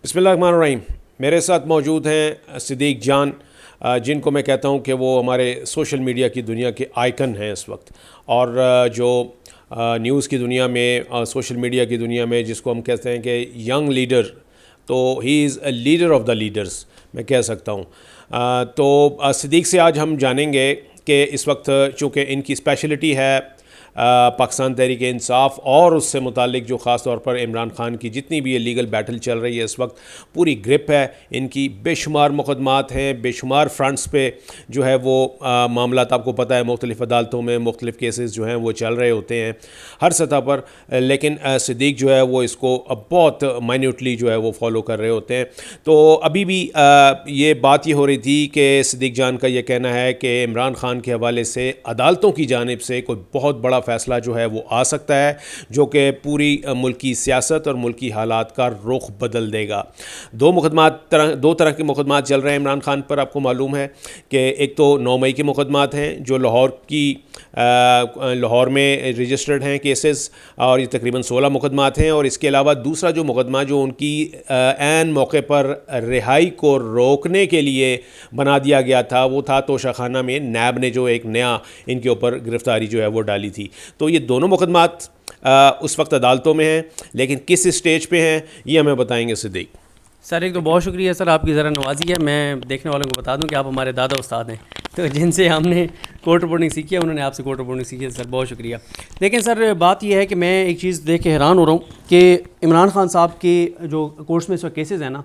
बिस्मिल्लाहिर्रहमानिर्रहीम। मेरे साथ मौजूद हैं सिद्दीक जान, जिनको मैं कहता हूं कि वो हमारे सोशल मीडिया की दुनिया के आइकन हैं इस वक्त। और जो न्यूज़ की दुनिया में, सोशल मीडिया की दुनिया में जिसको हम कहते हैं कि यंग लीडर, तो he is a leader of the leaders, मैं कह सकता हूँ। तो सिद्दीक से आज हम जानेंगे कि इस वक्त चूँकि इनकी स्पेशलिटी है पाकिस्तान तहरीक इंसाफ और उससे मुतालिक जो ख़ास तौर पर इमरान ख़ान की जितनी भी ये लीगल बैटल चल रही है इस वक्त, पूरी ग्रिप है इनकी। बेशुमार मुकदमात हैं, बेशुमार फ्रंट्स पे जो है वो मामलात आपको पता है मुख्तलिफ़ अदालतों में मुख्तलिफ़ केसेस जो हैं वो चल रहे होते हैं हर सतह पर। लेकिन सिद्दीक जो है वो इसको बहुत माइन्यूटली जो है वो फॉलो कर रहे होते हैं। तो अभी भी ये बात ये हो रही थी कि सिद्दीक जान का ये कहना है कि इमरान ख़ान के हवाले से अदालतों की जानिब से कोई बहुत बड़ा फ़ैसला जो है वो आ सकता है, जो कि पूरी मुल्की सियासत और मुल्की हालात का रुख बदल देगा। दो तरह के मुकदमात चल रहे हैं इमरान ख़ान पर। आपको मालूम है कि एक तो 9 मई के मुकदमात हैं जो लाहौर में रजिस्टर्ड हैं केसेस, और ये तकरीबन 16 मुकदमात हैं। और इसके अलावा दूसरा जो मुकदमा जो उनकी ऐन मौके पर रिहाई को रोकने के लिए बना दिया गया था, वो था तोशाखाना में नैब ने जो एक नया इनके ऊपर गिरफ्तारी जो है वो डाली थी। तो ये दोनों मुकदमात उस वक्त अदालतों में हैं, लेकिन किस स्टेज पे हैं ये हमें बताएंगे सिद्दीक। सर, एक तो बहुत शुक्रिया सर, आपकी ज़रा नवाजी है। मैं देखने वालों को बता दूं कि आप हमारे दादा उस्ताद हैं, तो जिनसे हमने कोर्ट रिपोर्टिंग सीखी है उन्होंने आपसे कोर्ट रिपोर्टिंग सीखी है। सर बहुत शुक्रिया। लेकिन सर बात यह है कि मैं एक चीज़ देख के हैरान हो रहा हूँ कि इमरान ख़ान साहब के जो कोर्ट्स में इस वक्त केसेस हैं ना,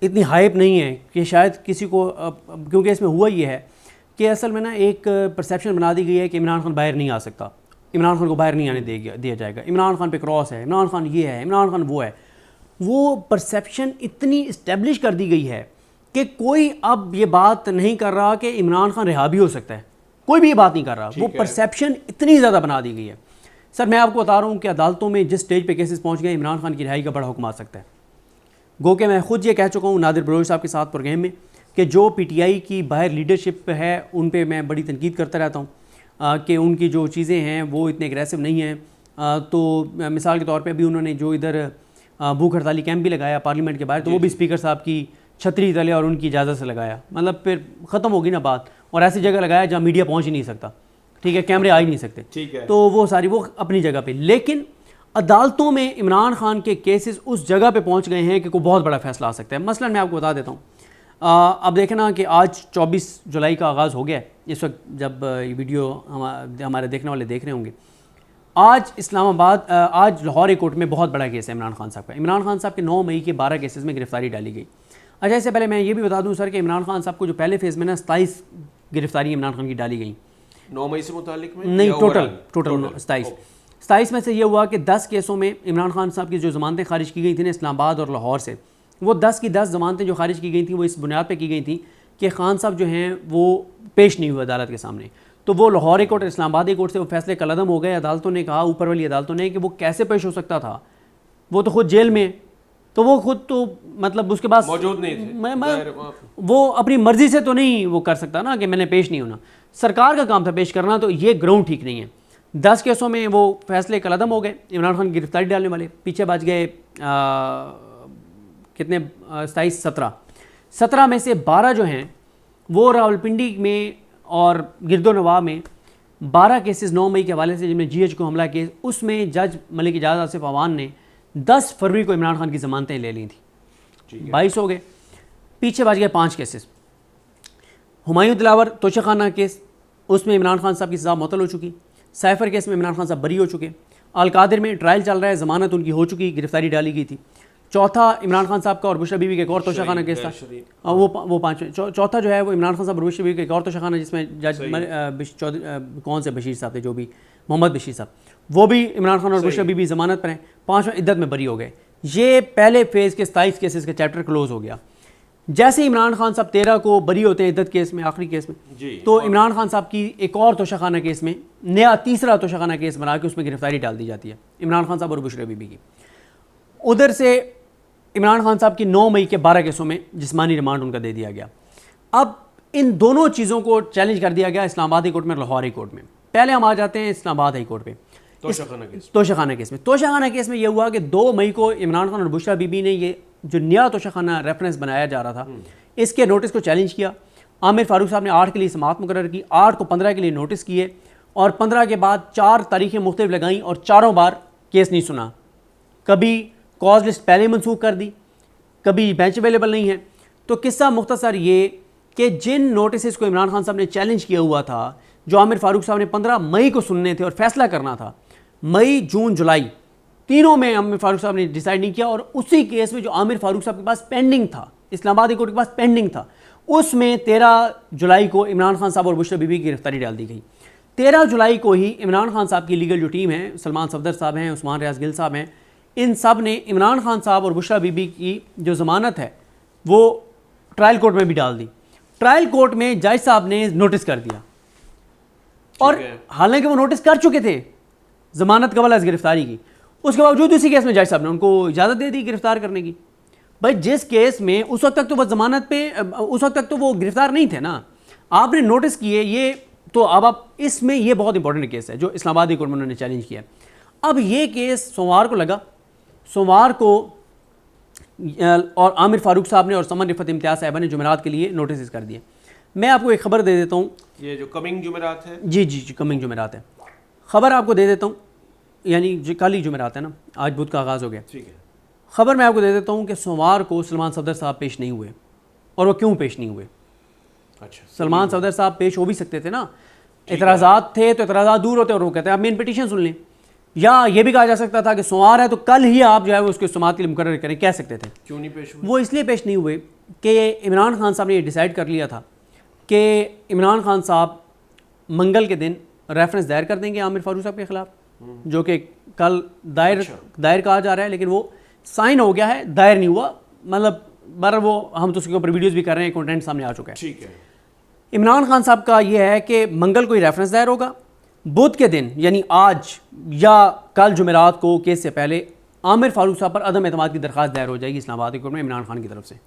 इतनी हाइप नहीं है कि शायद किसी को, क्योंकि इसमें हुआ ये है कि असल में ना एक परसेप्शन बना दी गई है कि इमरान खान बाहर नहीं आ सकता, इमरान खान को बाहर नहीं आने दिया जाएगा, इमरान खान पे क्रॉस है, इमरान खान ये है, इमरान खान वो है। वो परसेप्शन इतनी इस्टेब्लिश कर दी गई है कि कोई अब ये बात नहीं कर रहा कि इमरान खान रिहा भी हो सकता है, कोई भी ये बात नहीं कर रहा। वो परसेप्शन इतनी ज़्यादा बना दी गई है। सर मैं आपको बता रहा हूँ कि अदालतों में जिस स्टेज पे केसेस पहुँच गए, इमरान खान की रिहाई का बड़ा हुक्म आ सकता है। गो के मैं खुद ये कह चुका हूँ नादिर बलोच साहब के साथ प्रोग्राम में कि जो PTI की बाहर लीडरशिप है उन पे मैं बड़ी तनकीद करता रहता हूँ कि उनकी जो चीज़ें हैं वो इतने एग्रेसिव नहीं हैं। तो मिसाल के तौर पे अभी उन्होंने जो इधर भूख हड़ताली कैंप भी लगाया पार्लियामेंट के बाहर, तो वो भी स्पीकर साहब की छतरी तले और उनकी इजाज़त से लगाया। मतलब फिर ख़त्म होगी ना बात, और ऐसी जगह लगाया जहाँ मीडिया पहुँच ही नहीं सकता, ठीक है, कैमरे आ ही नहीं सकते, ठीक है। तो वो सारी वो अपनी जगह पर। लेकिन अदालतों में इमरान खान के केसेस उस जगह पे पहुंच गए हैं कि कोई बहुत बड़ा फैसला आ सकता है। मसलन मैं आपको बता देता हूँ, अब देखना कि आज 24 जुलाई का आगाज़ हो गया है इस वक्त जब ये वीडियो हमारे देखने वाले देख रहे होंगे। आज इस्लामाबाद, आज लाहौर एक कोर्ट में बहुत बड़ा केस है इमरान खान साहब का। इमरान खान साहब के 9 मई के 12 केसेस में गिरफ्तारी डाली गई। अच्छा, इससे पहले मैं ये भी बता दूँ सर कि इमरान खान साहब को जो पहले फेज़ में ना 27 गिरफ्तारी इमरान खान की डाली गई। 9 मई से मुतालिक में नहीं, टोटल 27 में से ये हुआ कि 10 केसों में इमरान खान साहब की जो ज़मानतें खारिज की गई थी ना इस्लामाबाद और लाहौर से, वो 10 की 10 ज़मानतें जो खारिज की गई थी वो इस बुनियाद पे की गई थी कि खान साहब जो हैं वो पेश नहीं हुए अदालत के सामने। तो वो लाहौर कोर्ट और इस्लामाबाद कोर्ट से वो फैसले कलअदम हो गए। अदालतों ने कहा, ऊपर वाली अदालतों ने, कि वो कैसे पेश हो सकता था, वो तो खुद जेल में, तो वो खुद तो मतलब उसके पास मौजूद नहीं थे। वो अपनी मर्जी से तो नहीं वो कर सकता ना कि मैंने पेश नहीं होना, सरकार का काम था पेश करना। तो ये ग्राउंड ठीक नहीं है। 10 केसों में वो फैसले कलअदम हो गए, इमरान खान की गिरफ्तारी डालने वाले पीछे बच गए। कितने 27 17 में से 12 जो हैं वो रावलपिंडी में और गिरदो नवाब में 12 केसेस 9 मई के हवाले से, जिनमें GH को हमला केस, उसमें जज मलिक इजाज़ आसिफ अवान ने 10 फरवरी को इमरान खान की ज़मानतें ले ली थी। 22 हो गए। पीछे बच गए 5 केसेस। हुमायूं दिलावर तोशाखाना केस, उसमें इमरान खान साहब की सज़ा मुअत्तल हो चुकी। साइफर केस में इमरान खान साहब बरी हो चुके। अलकादिर में ट्रायल चल रहा है, ज़मानत उनकी हो चुकी, गिरफ्तारी डाली गई थी। चौथा इमरान खान साहब का और बुशरा बीबी का एक और तोशाखाना केस था, वो 5। चौथा जो है वो इमरान खान साहब और बुशरा बीबी का एक और तोशाखाना, जिसमें जज कौन से बशीर साहब थे, जो भी मोहम्मद बशीर साहब, वो भी इमरान खान और बुशरा बीबी ज़मानत पर हैं। 5वां इद्दत में बरी हो गए। ये पहले फेज़ के 27 केसेस का चैप्टर क्लोज हो गया। जैसे इमरान खान साहब 13 को बरी होते हैं इद्दत केस में, आखिरी केस में, तो इमरान खान साहब की एक और तोशाखाना केस में नया तीसरा तोशाखाना केस बना के उसमें गिरफ्तारी डाल दी जाती है इमरान खान साहब और बुशरा बीबी की। उधर से इमरान खान साहब की 9 मई के 12 केसों में जिस्मानी रिमांड उनका दे दिया गया। अब इन दोनों चीज़ों को चैलेंज कर दिया गया इस्लामाबाद हाई कोर्ट में, लाहौर हाई कोर्ट में। पहले हम आ जाते हैं इस्लामाबाद हाई कोर्ट पे। तोशाखाना केस में यह हुआ कि 2 मई को इमरान खान और बुशरा बीबी ने ये जो नया तोशाखाना रेफरेंस बनाया जा रहा था, इसके नोटिस को चैलेंज किया। आमिर फारूक साहब ने 8 के लिए समाअत मुकर्रर की, 8 को 15 के लिए नोटिस किए और 15 के बाद 4 तारीखें मुख्तलिफ लगाई और चारों बार केस नहीं सुना। कभी कॉज लिस्ट पहले मनसूख कर दी, कभी बेंच अवेलेबल नहीं है। तो किस्सा मुख्तसर ये कि जिन नोटिस को इमरान खान साहब ने चैलेंज किया हुआ था, जो आमिर फारूक साहब ने 15 मई को सुनने थे और फैसला करना था, मई, जून, जुलाई तीनों में आमिर फारूक साहब ने डिसाइड नहीं किया। और उसी केस में जो आमिर फारूक साहब के पास पेंडिंग था, इस्लामाबाद हाई कोर्ट के पास पेंडिंग था, उसमें 13 जुलाई को इमरान खान साहब और बुशरा बीबी की गिरफ्तारी डाल दी गई। 13 जुलाई को ही इमरान खान साहब की लीगल जो टीम है, सलमान सफदर साहब हैं, उस्मान रियाज गिल साहब हैं, इन सब ने इमरान खान साहब और बुशरा बीबी की जो ज़मानत है वो ट्रायल कोर्ट में भी डाल दी। ट्रायल कोर्ट में जज साहब ने नोटिस कर दिया और हालांकि वो नोटिस कर चुके थे ज़मानत कबल अज़ गिरफ्तारी की, उसके बावजूद उसी केस में जज साहब ने उनको इजाज़त दे दी गिरफ्तार करने की। भाई जिस केस में उस वक्त तक तो वो ज़मानत पे, उस वक्त तक तो वो गिरफ्तार नहीं थे ना, आपने नोटिस किए ये, तो अब आप इसमें ये बहुत इंपॉर्टेंट केस है जो इस्लामाबाद हाई कोर्ट में उन्होंने चैलेंज किया। अब ये केस सोमवार को लगा, सोमवार को और आमिर फारूक साहब ने और समन रिफत इम्तियाज़ साहिबा ने जुमेरात के लिए नोटिस कर दिए। मैं आपको एक खबर दे देता हूँ, ये जो कमिंग जुमेरात है, जी जी जी कमिंग जुमेरात है, खबर आपको दे देता हूँ, यानी जो कल ही जुमेरात है ना, आज बुध का आगाज़ हो गया, ठीक है। खबर मैं आपको दे देता हूँ कि सोमवार को सलमान सफदर साहब पेश नहीं हुए। और वो क्यों पेश नहीं हुए? अच्छा, सलमान सफदर साहब पेश हो भी सकते थे ना, एतराज़ात थे तो एतराज़ात दूर होते और वो कहते हैं आप मेन पिटीशन सुन लें, या ये भी कहा जा सकता था कि सोमवार है तो कल ही आप जो है वो उसके समाअत के लिए मुकर्रर करें, कह सकते थे। क्यों नहीं पेश हुए? वो इसलिए पेश नहीं हुए कि इमरान खान साहब ने ये डिसाइड कर लिया था कि इमरान खान साहब मंगल के दिन रेफरेंस दायर कर देंगे आमिर फारूक साहब के ख़िलाफ़, जो कि कल दायर कहा जा रहा है, लेकिन वो साइन हो गया है, दायर नहीं हुआ। मतलब बार वो हम तो उसके ऊपर वीडियोज़ भी कर रहे हैं, कंटेंट सामने आ चुका है। ठीक है। इमरान खान साहब का ये है कि मंगल को ही रेफरेंस दायर होगा, बुध के दिन यानी आज या कल जुमेरात को केस से पहले आमिर फारूक साहब पर अदम एतमाद की दरख्वास्त दायर हो जाएगी इस्लामाबाद हाई कोर्ट में इमरान खान की तरफ से,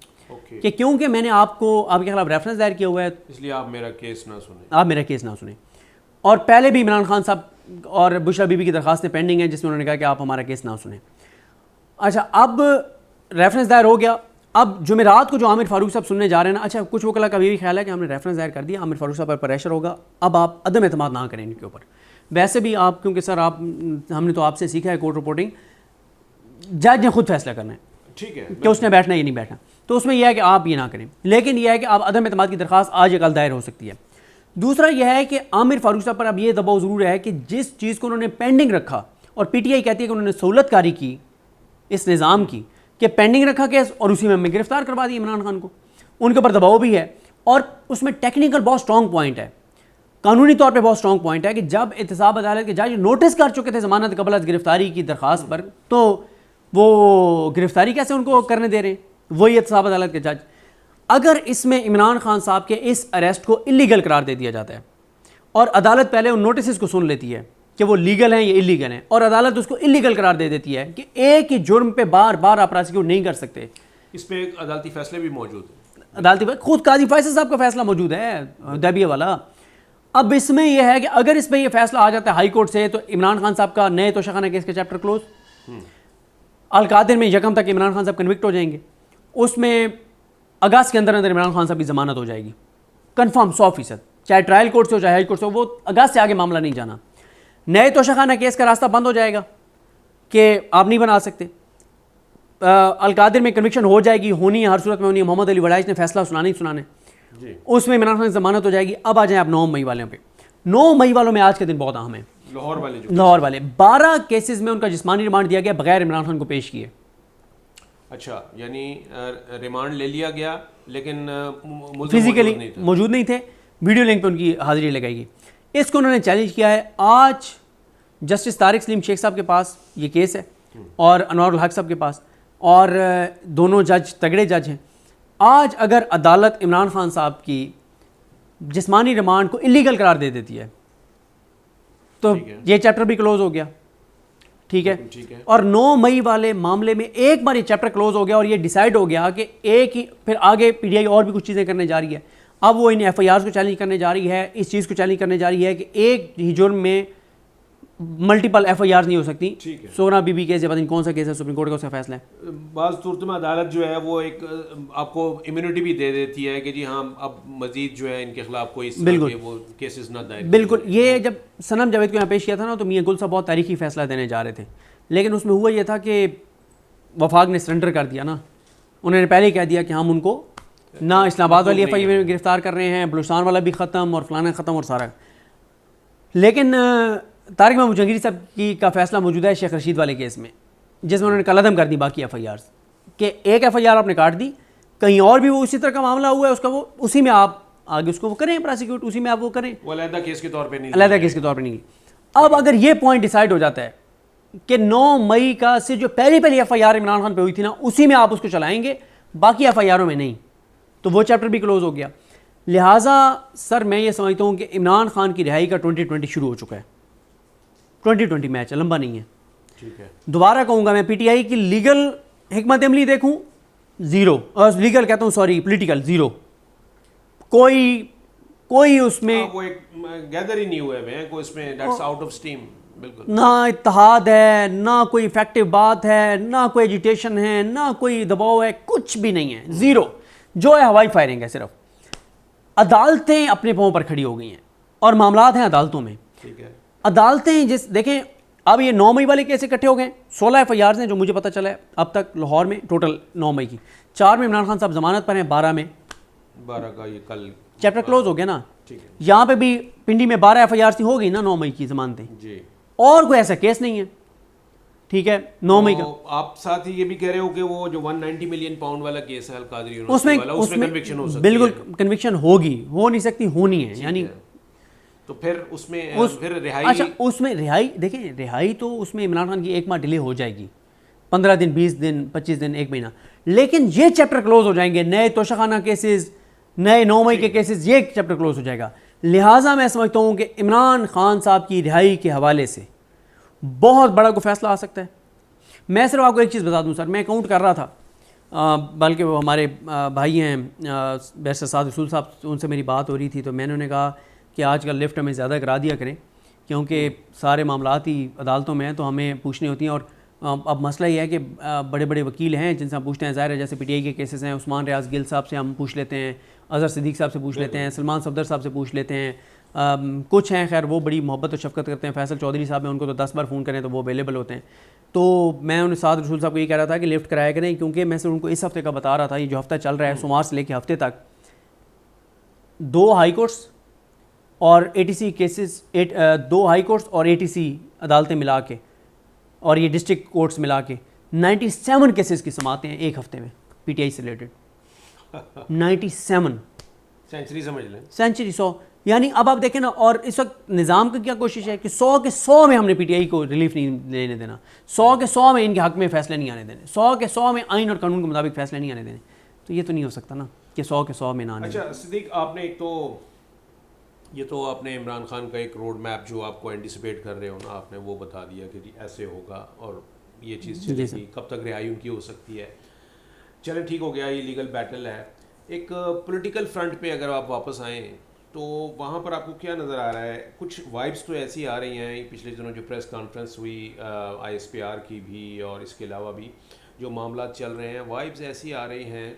कि क्योंकि मैंने आपके खिलाफ रेफरेंस दायर किया हुआ है, इसलिए आप मेरा केस ना सुने, आप मेरा केस ना सुने। और पहले भी इमरान खान साहब और बुशरा बीबी की दरख्वास्तें पेंडिंग हैं जिसमें उन्होंने कहा कि आप हमारा केस ना सुने। अच्छा, अब रेफरेंस दायर हो गया, अब जुमेरात को जो आमिर फारूक साहब सुनने जा रहे हैं ना, अच्छा कुछ वकला का भी ख्याल है कि हमने रेफरेंस दायर कर दिया, आमिर फारूक साहब पर प्रेशर होगा, अब आप अदम एतमाद ना करें इनके ऊपर। वैसे भी आप, क्योंकि सर आप, हमने तो आपसे सीखा है कोर्ट रिपोर्टिंग, जज ने खुद फैसला करना है, ठीक है, कि उसने बैठना या नहीं बैठना, तो उसमें यह है कि आप ये ना करें, लेकिन यह है कि आप अदम एतमाद की दरख्वास्त आज या कल दायर हो सकती है। दूसरा यह है कि आमिर फारूक साहब पर अब ये दबाव ज़रूर है कि जिस चीज़ को उन्होंने पेंडिंग रखा, और पीटीआई कहती है कि उन्होंने सहूलतकारी की इस निज़ाम की कि पेंडिंग रखा केस और उसी में हमें गिरफ्तार करवा दी इमरान खान को, उनके ऊपर दबाव भी है। और उसमें टेक्निकल बहुत स्ट्रॉन्ग पॉइंट है, कानूनी तौर पे बहुत स्ट्रॉन्ग पॉइंट है कि जब एहतसाब अदालत के जज नोटिस कर चुके थे ज़मानत कबल अज़ गिरफ्तारी की दरख्वास्त पर, तो वो गिरफ्तारी कैसे उनको करने दे रहे हैं वही एहतसाब अदालत के जज। अगर इसमें इमरान खान साहब के इस अरेस्ट को इलीगल करार दे दिया जाता है और अदालत पहले उन नोटिस को सुन लेती है कि वो लीगल हैं या इलीगल हैं, और अदालत उसको इलीगल करार दे देती है कि एक ही जुर्म पे बार बार आप प्रोसिक्यूट नहीं कर सकते, इस पे एक अदालती फैसले भी मौजूद है, अदालती खुद काजी फैसल साहब का फैसला मौजूद है दैबिया वाला। अब इसमें यह है कि अगर इस पर यह फैसला आ जाता है हाई कोर्ट से, तो इमरान खान साहब का नए तोशाखाना केस का चैप्टर क्लोज। अल-कादिर में यकम तक इमरान खान साहब कन्विक्ट हो जाएंगे, उसमें अगस्त के अंदर अंदर इमरान खान साहब की ज़मानत हो जाएगी कंफर्म 100%, चाहे ट्रायल कोर्ट से हो चाहे हाई कोर्ट से हो, वो अगस्त से आगे मामला नहीं जाना। नए तोशाखाना केस का रास्ता बंद हो जाएगा कि आप नहीं बना सकते। अल-कादिर में कन्विक्शन हो जाएगी, होनी है, हर सूरत में होनी है, मोहम्मद अली वड़ाइश ने फैसला सुनाने ही सुनाने, उसमें इमरान खान की ज़मानत हो जाएगी। अब आ जाए आप 9 मई वालों पे। 9 मई वालों में आज के दिन बहुत अहम है, लाहौर वाले 12 केसेस में उनका जिस्मानी रिमांड दिया गया बगैर इमरान खान को पेश किए। अच्छा, यानी रिमांड ले लिया गया लेकिन फिजिकली मौजूद नहीं थे, वीडियो लिंक पे उनकी हाजिरी लगाएगी। इसको उन्होंने चैलेंज किया है। आज जस्टिस तारिक सलीम शेख साहब के पास ये केस है और अनवारुल हक साहब के पास, और दोनों जज तगड़े जज हैं। आज अगर अदालत इमरान खान साहब की जिस्मानी रिमांड को इलीगल करार दे देती है तो ये चैप्टर भी क्लोज हो गया, ठीक है। और 9 मई वाले मामले में एक बार ये चैप्टर क्लोज हो गया और ये डिसाइड हो गया कि एक ही, फिर आगे पीटीआई और भी कुछ चीज़ें करने जा रही है। अब वो इन एफआईआर को चैलेंज करने जा रही है, इस चीज़ को चैलेंज करने जा रही है कि एक ही जुर्म में मल्टीपल FIR नहीं हो सकती। ठीक है। सोना बीबी केस या पता नहीं कौन सा केस है, सुप्रीम कोर्ट का उसका फैसला है। बाज़ सूरत में अदालत जो है वो एक आपको इम्यूनिटी भी दे देती है कि जी हाँ अब मजीद जो है इनके खिलाफ कोई इस तरह के वो केसेस ना दायर। बिल्कुल। ये जब सनम जावेद को यहाँ पेश किया था ना, तो मियां गुल साहब बहुत तारीखी फैसला देने जा रहे थे, लेकिन उसमें हुआ ये था कि वफाक ने सरेंडर कर दिया ना। उन्होंने पहले ही कह दिया कि हम उनको ना इस्लामाबाद वाली FIR में गिरफ्तार कर रहे हैं, बलूचिस्तान वाला भी ख़त्म और फलाना ख़त्म और सारा। लेकिन तारिक महमूद जहांगीरी साहब की का फैसला मौजूद है शेख रशीद वाले केस में, जिसमें उन्होंने कलअदम कर दी बाकी FIRs कि एक FIR आपने काट दी, कहीं और भी वो उसी तरह का मामला हुआ है उसका, वो उसी में आप आगे उसको वो करें प्रोसिक्यूट, उसी में आप वो करें, वो अलहदा केस के तौर पे नहीं, अलहदा केस के तौर पर नहीं। अब अगर ये पॉइंट डिसाइड हो जाता है कि 9 मई का से जो पहली FIR इमरान खान पे हुई थी ना, उसी में आप उसको चलाएंगे, बाकी FIRों में नहीं, तो वो चैप्टर भी क्लोज हो गया। लिहाजा सर मैं ये समझता हूँ कि इमरान खान की रिहाई का 2020 शुरू हो चुका है। 2020 मैच लंबा नहीं है। ठीक है। दोबारा कहूँगा मैं, PTI की लीगल हिकमत अमली देखूँ, ज़ीरो। लीगल कहता हूँ, सॉरी, पॉलिटिकल ज़ीरो। कोई उसमें वो एक गैदर ही नहीं हुए हैं कोई इसमें, दैट्स आउट ऑफ स्टीम। बिल्कुल ना इत्तेहाद है, ना कोई इफेक्टिव बात है, ना कोई एजिटेशन है, ना कोई दबाव है, कुछ भी नहीं है, ज़ीरो। जो है हवाई फायरिंग है सिर्फ। अदालतें अपने पाँव पर खड़ी हो गई हैं और मामलात हैं अदालतों में। ठीक है। अदालतें जिस देखें, अब ये 9 मई वाले केस इकट्ठे हो गए, 16 FIRs हैं जो मुझे पता चला है अब तक लाहौर में, टोटल 9 मई की। 4 में इमरान खान साहब जमानत पर हैं, 12 में 12 का ये कल चैप्टर क्लोज हो गया ना। ठीक है यहाँ पे भी पिंडी में 12 FIRs थी, हो गई ना 9 मई की जमानतें, जी। और कोई ऐसा केस नहीं है। ठीक है, 9 मई का। आप साथ ही ये भी कह रहे हो कि वो जो 190 मिलियन पाउंड वाला केस है अलकादरी उसमें वाला, उसमें कन्विक्शन हो सकती बिल्कुल है। कन्विक्शन होगी, हो नहीं सकती, होनी है। यानी तो फिर उसमें फिर रिहाई, अच्छा उसमें रिहाई देखें, रिहाई तो उसमें इमरान खान की 1 माह डिले हो जाएगी, 15 दिन, 20 दिन, 25 दिन, 1 महीना, लेकिन ये चैप्टर क्लोज हो जाएंगे। नए तोशाखाना केसेस, नए 9 मई के केसेस, ये चैप्टर क्लोज हो जाएगा। लिहाजा मैं समझता हूँ कि इमरान खान साहब की रिहाई के हवाले से बहुत बड़ा कोई फैसला आ सकता है। मैं सिर्फ आपको एक चीज़ बता दूं सर, मैं काउंट कर रहा था, बल्कि वो हमारे भाई हैं बैरिस्टर साद रसूल साहब, उनसे मेरी बात हो रही थी, तो मैंने उन्हें कहा कि आजकल लिफ्ट हमें ज़्यादा करा दिया करें, क्योंकि सारे मामलात ही अदालतों में हैं तो हमें पूछनी होती हैं। और अब मसला ये है कि बड़े बड़े वकील हैं जिनसे हम पूछते हैं, ज़ाहिर है जैसे PTI के केसेस हैं, उस्मान रियाज गिल साहब से हम पूछ लेते हैं, अज़हर सिद्दीक साहब से पूछ लेते हैं, सलमान सफदर साहब से पूछ लेते हैं, कुछ हैं खैर वो बड़ी मोहब्बत और शफकत करते हैं, फैसल चौधरी साहब हैं, उनको तो 10 बार फ़ोन करें तो वो अवेलेबल होते हैं। तो मैं उन्हें साद रसूल साहब को ये कह रहा था कि लिफ्ट कराया करें, क्योंकि मैं सिर्फ उनको इस हफ्ते का बता रहा था, ये जो हफ्ता चल रहा है सोमवार से लेकर हफ्ते तक 2 हाई कोर्ट्स और ATC केसेस, 2 हाई कोर्ट्स और ATC अदालतें मिला के और ये डिस्ट्रिक्ट कोर्ट्स मिला के 97 केसेस की समातें हैं एक हफ्ते में PTI से रिलेटेड। 97 सेंचुरी समझ लें, सेंचुरी 100। यानी अब आप देखें ना, और इस वक्त निज़ाम की क्या कोशिश है कि 100 के 100 में हमने PTI को रिलीफ नहीं लेने देना, 100 के 100 में इनके हक में फ़ैसले नहीं आने देने, 100 के 100 में आइन और कानून के मुताबिक फ़ैसले नहीं आने देने। तो ये तो नहीं हो सकता ना कि 100 के 100 में ना आने। अच्छा सिद्दीक, आपने एक तो ये तो आपने इमरान खान का एक रोड मैप जो आपको एंटिसिपेट कर रहे हो ना, आपने वो बता दिया कि जी ऐसे होगा और ये चीज़ चलेगी, कब तक रिहाई उनकी हो सकती है। चलें ठीक हो गया, ये लीगल बैटल है। एक पॉलिटिकल फ्रंट पे अगर आप वापस आएँ तो वहाँ पर आपको क्या नज़र आ रहा है? कुछ वाइब्स तो ऐसी आ रही हैं, पिछले दिनों जो प्रेस कॉन्फ्रेंस हुई ISPR की भी और इसके अलावा भी जो मामला चल रहे हैं, वाइब्स ऐसी आ रही हैं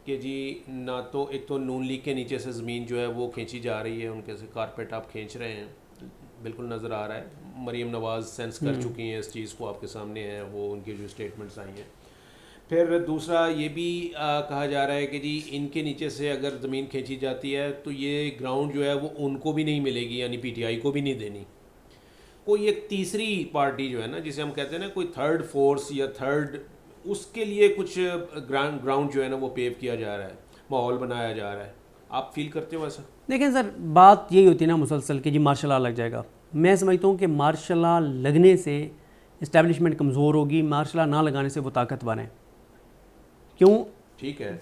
कि जी ना तो एक तो नून लीग के नीचे से ज़मीन जो है वो खींची जा रही है, उनके से कारपेट आप खींच रहे हैं, बिल्कुल नज़र आ रहा है। मरीम नवाज़ सेंस कर चुकी हैं इस चीज़ को, आपके सामने है वो उनकी जो स्टेटमेंट्स आई हैं। फिर दूसरा ये भी कहा जा रहा है कि जी इनके नीचे से अगर ज़मीन खींची जाती है तो ये ग्राउंड जो है वो उनको भी नहीं मिलेगी, यानी PTI को भी नहीं देनी। कोई एक तीसरी पार्टी जो है ना, जिसे हम कहते हैं ना कोई थर्ड फोर्स या थर्ड, उसके लिए कुछ ग्राउंड जो है ना वो पेव किया जा रहा है, माहौल बनाया जा रहा है। आप फील करते हो ऐसा? देखें सर, बात यही होती है ना मुसलसल कि जी मार्शल लॉ लग जाएगा। मैं समझता हूँ कि मार्शल लॉ लगने से इस्टेब्लिशमेंट कमज़ोर होगी, मार्शल लॉ ना लगाने से वो ताकतवर हैं। क्यों? ठीक है,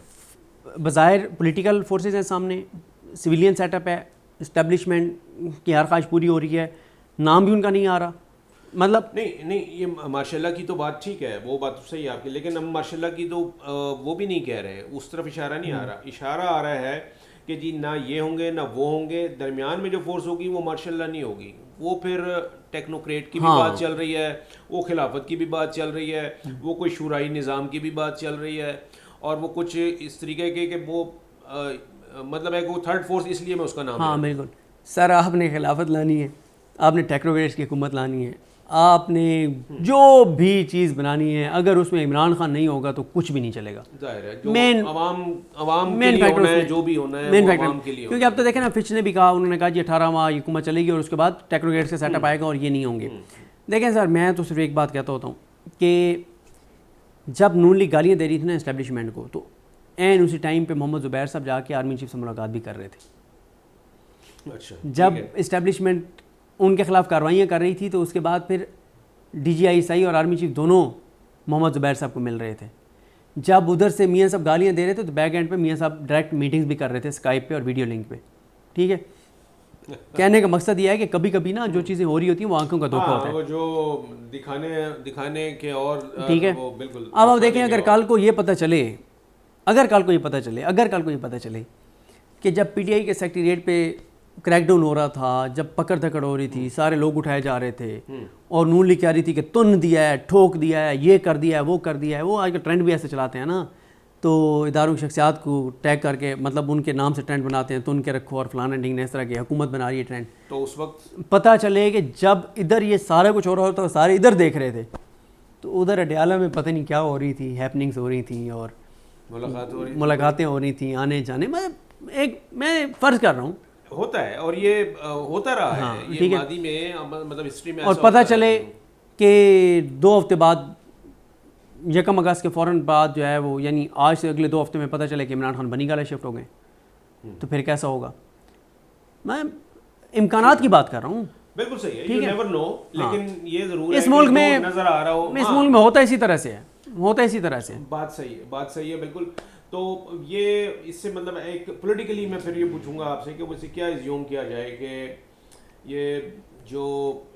बज़ाहिर पॉलिटिकल फोर्सेस हैं सामने, सिविलियन सेटअप है, इस्टेब्लिशमेंट की हर ख्वाहिश पूरी हो रही है, नाम भी उनका नहीं आ रहा। मतलब नहीं ये माशाल्लाह की तो बात ठीक है, वो बात तो सही है आपकी, लेकिन हम माशाल्लाह की तो वो भी नहीं कह रहे, उस तरफ इशारा नहीं आ रहा। इशारा आ रहा है कि जी ना ये होंगे ना वो होंगे, दरमियान में जो फोर्स होगी वो माशाल्लाह नहीं होगी, वो फिर टेक्नोक्रेट की भी हाँ। बात चल रही है, वो खिलाफत की भी बात चल रही है, वो कोई शुराई निज़ाम की भी बात चल रही है, और वो कुछ इस तरीके के कि वो मतलब है कि वो थर्ड फोर्स, इसलिए मैं उसका नाम हाँ बिल्कुल सर, आपने खिलाफत लानी है, आपने टेक्नोक्रेट्स की हुकूमत लानी है, आपने जो भी चीज़ बनानी है, अगर उसमें इमरान खान नहीं होगा तो कुछ भी नहीं चलेगा। जाहिर है, जो मेन अवाम के लिए होना है, जो भी होना है वो अवाम के लिए क्योंकि अब तो देखें ना, फिच ने भी कहा, उन्होंने कहा जी 18 माह ये हुकूमत चलेगी और उसके बाद टेक्नोक्रेट्स का सेटअप आएगा और ये नहीं होंगे। देखें सर, मैं तो सिर्फ एक बात कहता होता हूँ कि जब नून लीग गालियाँ दे रही थी ना इस्टेब्लिशमेंट को, तो एन उसी टाइम पे मोहम्मद ज़ुबैर साहब जाके आर्मी चीफ से मुलाकात भी कर रहे थे। अच्छा, जब इस्टेब्लिशमेंट उनके खिलाफ कार्रवाइयाँ कर रही थी तो उसके बाद फिर DGI और आर्मी चीफ दोनों मोहम्मद ज़ुबैर साहब को मिल रहे थे। जब उधर से मियाँ साहब गालियाँ दे रहे थे तो बैक एंड पे मियाँ साहब डायरेक्ट मीटिंग्स भी कर रहे थे स्काइप पे और वीडियो लिंक पे। ठीक है, कहने का मकसद यह है कि कभी कभी ना जो चीज़ें हो रही होती हैं वो आंखों का धोखा होता है, वो जो दिखाने के, और ठीक है। वो बिल्कुल अब आप देखें, अगर कल को ये पता चले, अगर कल को ये पता चले कि जब PTI के सेक्रेटेरिएट पे क्रैकडाउन हो रहा था, जब पकड़ धकड़ हो रही थी, सारे लोग उठाए जा रहे थे और नून लीग कह रही थी कि तुन दिया है, ठोक दिया है, ये कर दिया है, वो कर दिया है, वो आज का ट्रेंड भी ऐसे चलाते हैं ना, तो इदारों की शख्सियात को टैग करके मतलब उनके नाम से ट्रेंड बनाते हैं, तुन के रखो और फलाना ढिंग ने इस तरह की हुकूमत बना रही है ट्रेंड। तो उस वक्त पता चले कि जब इधर ये सारा कुछ हो रहा होता, सारे इधर देख रहे थे, तो उधर अडयाला में पता नहीं क्या हो रही थी, हैपनिंग्स हो रही थी और मुलाकातें हो रही थी, आने जाने, मैं फ़र्ज़ कर रहा हूँ होता है, और ये होता रहा हाँ, है, ये ठीक है। मादी में मतलब हिस्ट्री में और ऐसा पता होता चले है। कि 2 हफ्ते बाद, 1 अगस्त के फ़ौरन बाद जो है वो, यानी आज से अगले 2 हफ्ते में पता चले कि इमरान खान बनी गाला शिफ्ट हो गए, तो फिर कैसा होगा? मैं इम्कानात की बात कर रहा हूँ। बिल्कुल सही है, ठीक you है। never know, लेकिन ये जरूर इस है मुल्क कि में जो नजर आ रहा हो, इस मुल्क में होता इसी तरह से है, होता इसी तरह से। बात सही है बिल्कुल। तो ये इससे मतलब एक पॉलिटिकली मैं फिर ये पूछूंगा आपसे कि वैसे क्या इज्यूम किया जाए कि ये जो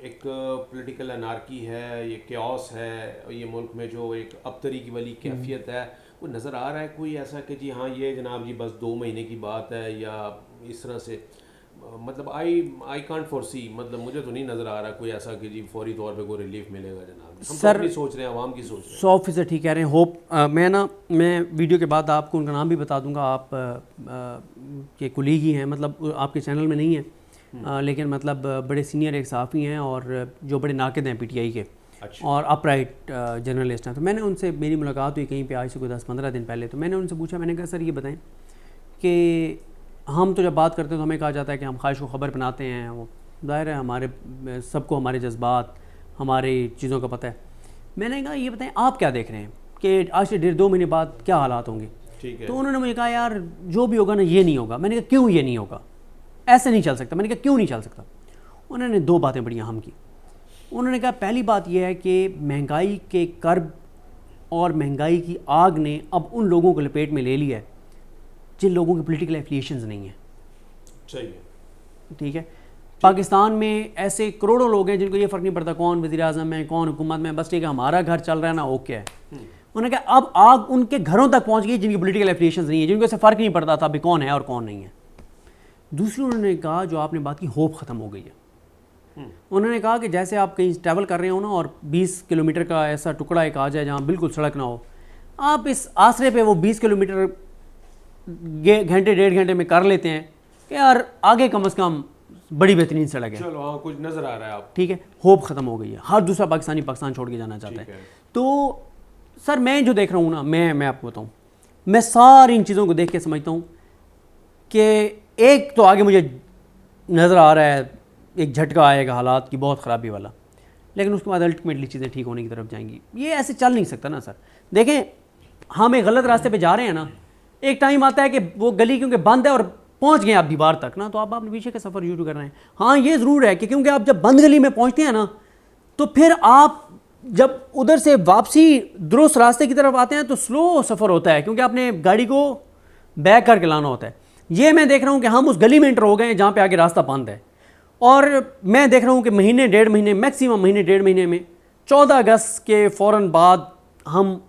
एक पॉलिटिकल अनार्की है, ये क्यास है, ये मुल्क में जो एक अबतरी की वाली कैफियत है, वो नज़र आ रहा है कोई ऐसा कि जी हाँ ये जनाब जी बस 2 महीने की बात है, या इस तरह से, मतलब आई कांट फोरसी, मतलब मुझे तो नहीं नज़र आ रहा कोई ऐसा कि जी फौरी तौर पे कोई रिलीफ मिलेगा जनाब। हम तो अपनी सोच रहे हैं, आवाम की सोच रहे हैं। 100% ठीक कह रहे हैं। होप मैं वीडियो के बाद आपको उनका नाम भी बता दूंगा, आप के कुलीग ही हैं, मतलब आपके चैनल में नहीं है, लेकिन मतलब बड़े सीनियर एक सहाफ़ी हैं और जो बड़े नाक़िद हैं PTI के। अच्छा। और अपराइट जर्नलिस्ट हैं। तो मैंने उनसे, मेरी मुलाकात हुई कहीं पे आज से कोई 10-15 दिन पहले, तो मैंने उनसे पूछा, मैंने कहा सर ये बताएं कि हम तो जब बात करते हैं तो हमें कहा जाता है कि हम ख्वाहिश को ख़बर बनाते हैं, वो ज़ाहिर है हमारे सबको हमारे जज्बात, हमारी चीज़ों का पता है। मैंने कहा ये बताएं आप क्या देख रहे हैं कि आज से 1.5-2 महीने बाद क्या हालात होंगे? ठीक है। तो उन्होंने मुझे कहा यार जो भी होगा ना ये नहीं होगा। मैंने कहा क्यों ये नहीं होगा, ऐसे नहीं चल सकता। मैंने कहा क्यों नहीं चल सकता? उन्होंने 2 बातें बड़ी अहम की। उन्होंने कहा पहली बात यह है कि महंगाई के कर्ब और महंगाई की आग ने अब उन लोगों को लपेट में ले लिया है जिन लोगों की पॉलिटिकल एफिलिएशंस नहीं है। सही है, ठीक है। पाकिस्तान में ऐसे करोड़ों लोग हैं जिनको ये फ़र्क नहीं पड़ता कौन वज़ीर आज़म है, कौन हुकूमत में, बस ठीक है हमारा घर चल रहा है ना, ओके है। उन्होंने कहा अब आग उनके घरों तक पहुंच गई जिनकी पॉलिटिकल एफिलिएशंस नहीं है, जिनको ऐसे फ़र्क नहीं पड़ता था अभी कौन है और कौन नहीं है। दूसरी उन्होंने कहा, जो आपने बात की, होप ख़त्म हो गई है। उन्होंने कहा कि जैसे आप कहीं ट्रैवल कर रहे हो ना और 20 किलोमीटर का ऐसा टुकड़ा एक आ जाए जहाँ बिल्कुल सड़क ना हो, आप इस आसरे पे वो 20 किलोमीटर घंटे 1.5 घंटे में कर लेते हैं कि यार आगे कम से कम बड़ी बेहतरीन सड़क है, चलो हाँ कुछ नज़र आ रहा है आप, ठीक है। होप ख़त्म हो गई है, हर दूसरा पाकिस्तानी पाकिस्तान छोड़ के जाना चाहता है। तो सर मैं जो देख रहा हूँ ना, मैं आपको बताऊँ, मैं सारी इन चीज़ों को देख के समझता हूँ कि एक तो आगे मुझे नज़र आ रहा है एक झटका आएगा हालात की बहुत ख़राबी वाला, लेकिन उसके बाद अल्टीमेटली चीज़ें ठीक होने की तरफ जाएंगी। ये ऐसे चल नहीं सकता ना सर। देखें हम एक गलत रास्ते पे जा रहे हैं ना, एक टाइम आता है कि वो गली क्योंकि बंद है और पहुंच गए आप दीवार तक ना, तो आप अपने पीछे का सफ़र शुरू कर रहे हैं। हाँ ये ज़रूर है कि क्योंकि आप जब बंद गली में पहुंचते हैं ना, तो फिर आप जब उधर से वापसी दुरुस्त रास्ते की तरफ आते हैं तो स्लो सफ़र होता है, क्योंकि आपने गाड़ी को बैक करके लाना होता है। ये मैं देख रहा हूँ कि हम उस गली में इंटर हो गए हैं जहाँ पे आगे रास्ता बंद है, और मैं देख रहा हूँ कि महीने 1.5 महीने, मैक्सिमम महीने 1.5 महीने में 14 अगस्त के फ़ौरन बाद हम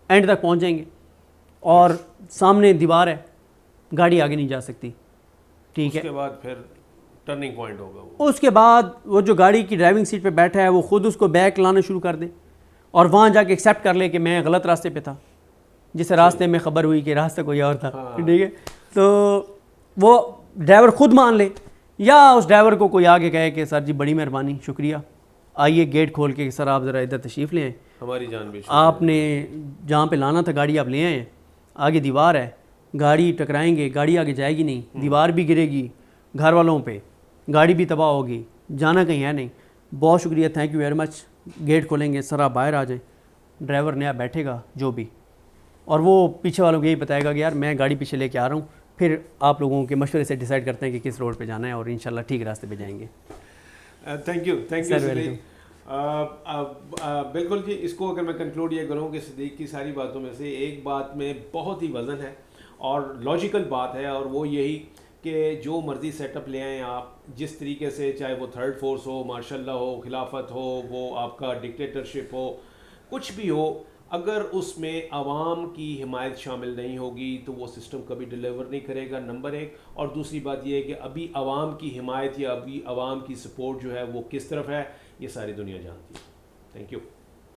एंड तक पहुँच जाएंगे और सामने दीवार है, गाड़ी आगे नहीं जा सकती, ठीक है। उसके बाद फिर टर्निंग पॉइंट होगा वो। उसके बाद वो जो गाड़ी की ड्राइविंग सीट पे बैठा है वो खुद उसको बैक लाना शुरू कर दे और वहाँ जाके एक्सेप्ट कर ले कि मैं गलत रास्ते पे था, जिसे रास्ते में खबर हुई कि रास्ता कोई और था। ठीक है, तो वो ड्राइवर खुद मान ले, या उस ड्राइवर को कोई आगे कहे कि सर जी बड़ी मेहरबानी, शुक्रिया, आइए गेट खोल के सर आप ज़रा इधर तशरीफ़ ले आए, हमारी जान भी आपने जहाँ पे लाना था गाड़ी आप ले आए, आगे दीवार है, गाड़ी टकराएंगे, गाड़ी आगे जाएगी नहीं, दीवार भी गिरेगी घर वालों पे, गाड़ी भी तबाह होगी, जाना कहीं है नहीं, बहुत शुक्रिया, thank you very much, gate खोलेंगे सर आप बाहर आ जाएं, ड्राइवर नया बैठेगा जो भी, और वो पीछे वालों को यही बताएगा कि यार मैं गाड़ी पीछे लेके आ रहा हूँ, फिर आप लोगों के मशवरे से डिसाइड करते हैं कि किस रोड पे जाना है और इंशाल्लाह ठीक रास्ते पे जाएंगे। Thank you Siddique. बिल्कुल जी, इसको अगर मैं कंक्लूड ये करूँ कि सिद्दीक की सारी बातों में से एक बात में बहुत ही वज़न है और लॉजिकल बात है, और वो यही कि जो मर्ज़ी सेटअप ले आएँ आप, जिस तरीके से, चाहे वो थर्ड फोर्स हो, मार्शल लॉ हो, खिलाफत हो, वो आपका डिक्टेटरशिप हो, कुछ भी हो, अगर उसमें आवाम की हिमायत शामिल नहीं होगी तो वो सिस्टम कभी डिलीवर नहीं करेगा, नंबर एक। और दूसरी बात ये है कि अभी आवाम की हिमायत या अभी आवाम की सपोर्ट जो है वो किस तरफ है, ये सारी दुनिया जानती है। Thank you.